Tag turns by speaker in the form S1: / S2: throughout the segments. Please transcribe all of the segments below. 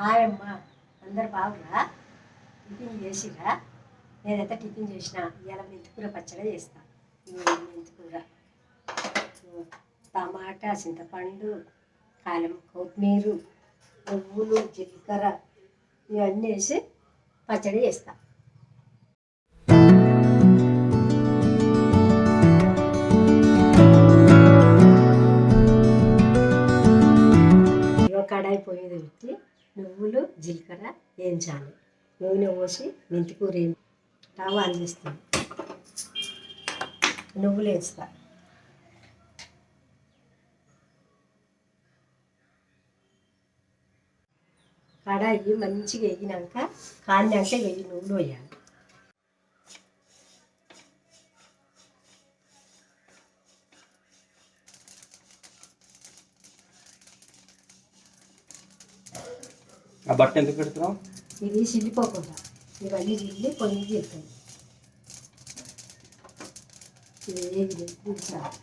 S1: Hi అమ్మ, అందరు బాగురా? Tiffin చేసిరా? నేనైతే టిఫిన్ చేసిన. ఇవాళ మెంతికూర పచ్చడి చేస్తా. మెంతికూర, టమాటా, చింతపండు, కారం, కొత్తిమీర, నువ్వులు, జీలకర్ర ఇవన్నీ వేసి పచ్చడి చేస్తా. కడాయి పొయ్యి పెట్టి నువ్వులు జీలకర్ర వేయించాలి. నూనె పోసి మెంతికూర స్టవ్ ఆన్ చేస్తాను. నువ్వులు వేస్తా. కడాయి మంచిగా వేగినాక కాలినాక వెయ్యి నువ్వులు వేయాలి.
S2: ఆ బట్ట ఎందుకు పెడుతున్నావు?
S1: ఇది చిల్లిపోకుండా ఇవన్నీ చిల్లి పొయ్యి చేస్తాయి. ఇది వేగి కూర్చాలి.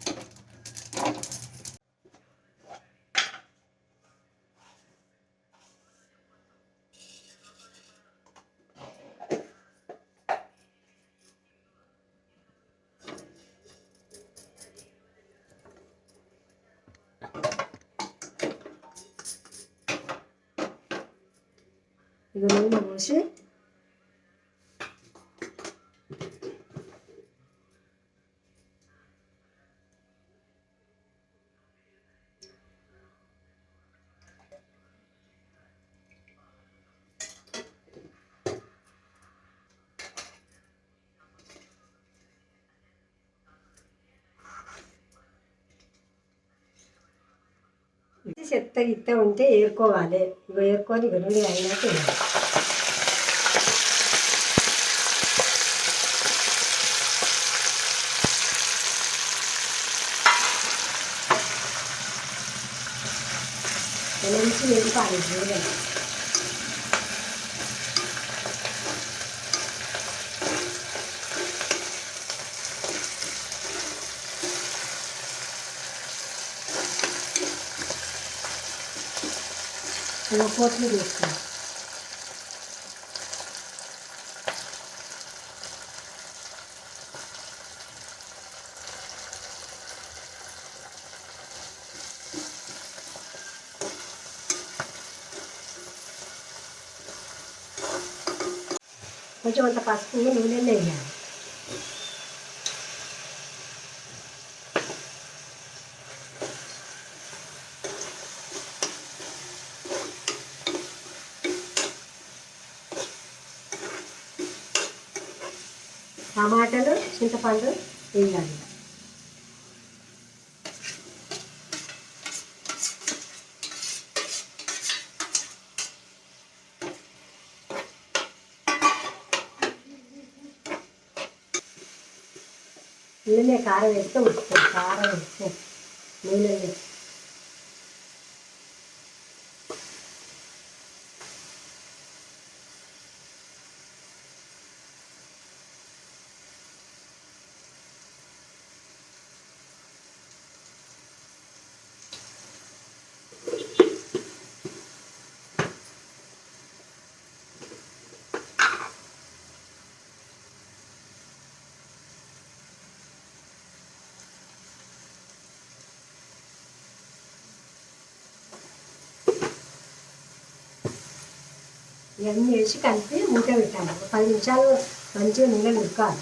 S1: ఇక నూనె పోసి చెత్త గిత్త ఉంటే ఏరుకోవాలి. ఇక ఏరుకొని ఇక నూనె అయినాక మంచి వేపాలి. చూడండి, కొత్తిమీర వేస్తాను. కొంచెం అంత పసుపు నూనె వేయాలి. టమాటాలు, చింతపండు వేయాలి. నూనె కారం వేస్తే ఉడుతుంది. కారం ఉప్పు నూనె ఇవన్నీ వేసి కలిపి మూట పెట్టాలి. 10 నిమిషాలు మంచిగా నూనె ఉడకాలి.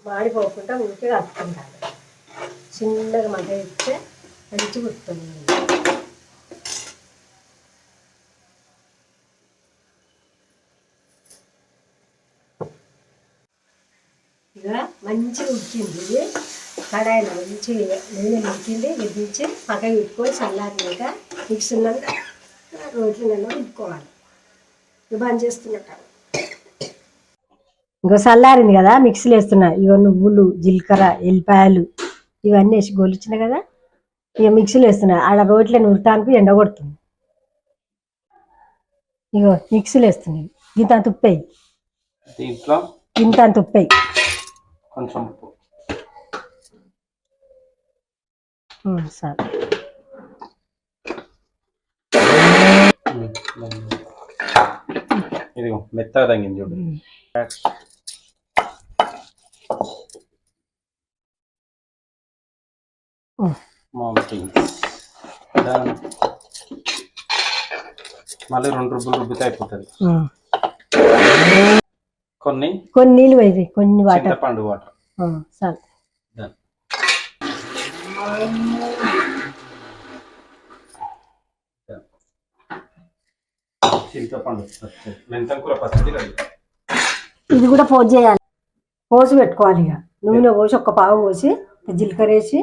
S1: మాడిపోకుండా ఊరికే కలుపుకుంటాను. చిన్నగా మంట ఇస్తే మంచిగా ఉడుకుతుంది. ఇక మంచిగా ఉడికింది. కడాయిలో మంచి నూనె ఉడికింది. విధించి పక్కన పెట్టుకొని చల్లారినాక మిక్సీ ఉన్నాక రోట్లలో ఉడుకోవాలి. ఇక బంద్ చేస్తున్నట్టు. ఇంకో చల్లారింది కదా, మిక్సీలో వేస్తున్నా. ఇక నువ్వులు, జీలకర్ర, ఎల్లిపాయలు ఇవన్నీ వేసి గొలిచిన కదా, ఇక మిక్సీలో వేస్తున్నా. ఆడ రోట్లో నూరటానికి ఎండ కొడుతుంది. ఇగో మిక్సీలు వేస్తున్నాయి. ఇంత అంత ఉప్పు వేయి.
S2: దీంట్లో
S1: ఇంత అంత ఉప్పు వేయి.
S2: కొంచెం ఉప్పు.
S1: సరే.
S2: ఇదిగో మెత్తగా తగ్గింది చూడు. మళ్ళీ 2 రుబ్బులు రుబ్బితే అయిపోతుంది. కొన్ని
S1: నీళ్ళు పోయి, కొన్ని వాటర్,
S2: పండు వాటర్.
S1: సరే.
S2: చింతపండు మెంతం కూర పచ్చడి రెడీ.
S1: ఇది కూడా పోసి చేయాలి. పోసి పెట్టుకోవాలి. ఇక నూనె పోసి ఒక్క పావు పోసి జీలకర్ర వేసి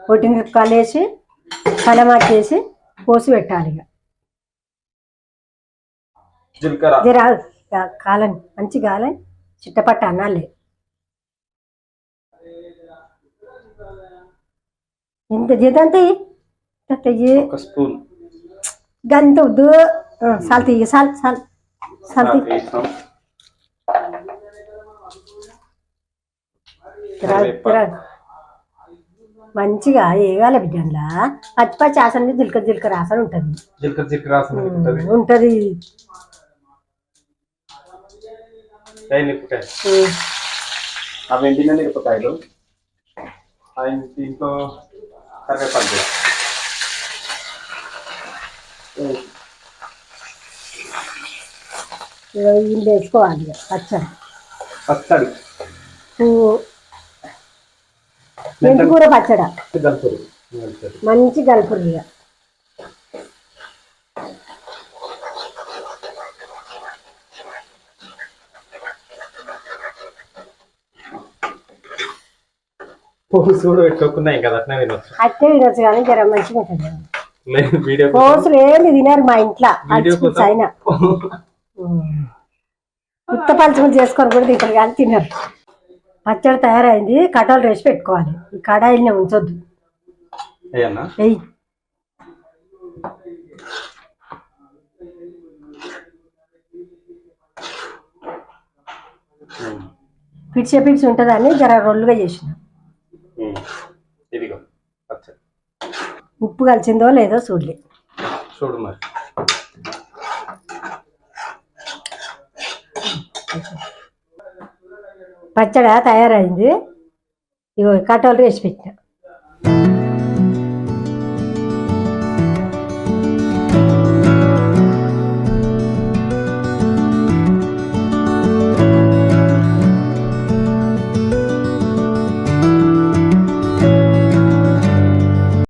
S1: పొట్టి మిరపకాయలు వేసి కలమాకి వేసి పోసి పెట్టాలి. ఇక
S2: జీలకర్ర
S1: జర కాలని మంచి కాలని చిట్టపట్ట అన్నాలే. ఎంత చేద్దంత
S2: ఒక స్పూన్
S1: గంత వద్దు. సాల్ట్ ఇయ్యి, సాల్ట్ సాల్ట్ సాల్ట్ మంచిగా వేగాలి బిడ్డలా. పచ్చి పచ్చి ఆసన జీలకర్ర ఆసన ఉంటుంది. ఉంటది.
S2: అవి ఎండిన మిరపకాయలు, దీంట్లో కరివేపాకు,
S1: ఇల్లు వేసుకోవాలి. పచ్చడి పువ్వు, మెంతికూర పచ్చడి మంచి గలుపురు. ఇక
S2: చూడు పెట్టుకున్నాయి కదా, అట్నే తినొచ్చు.
S1: అట్టే తినొచ్చు కానీ జర మంచిగా ఉంటుంది.
S2: వీడియో
S1: కోసులు ఏంది తినారు మా ఇంట్లో. అయినా ఉత్త పలుచుకులు చేసుకొని కూడా తింటారు కానీ తినరు. పచ్చడి తయారైంది. కటాలు వేసి పెట్టుకోవాలి. ఈ కడాయిల్ని ఉంచొద్దు. వెయ్యి. పిడిచి ఉంటుందని జర రొల్లుగా చేసిన. ఉప్పు కలిసిందో లేదో చూడలే.
S2: చూడు మరి.
S1: పచ్చడి తయారైంది. ఇగో కటాలు వేసి పెట్టిన.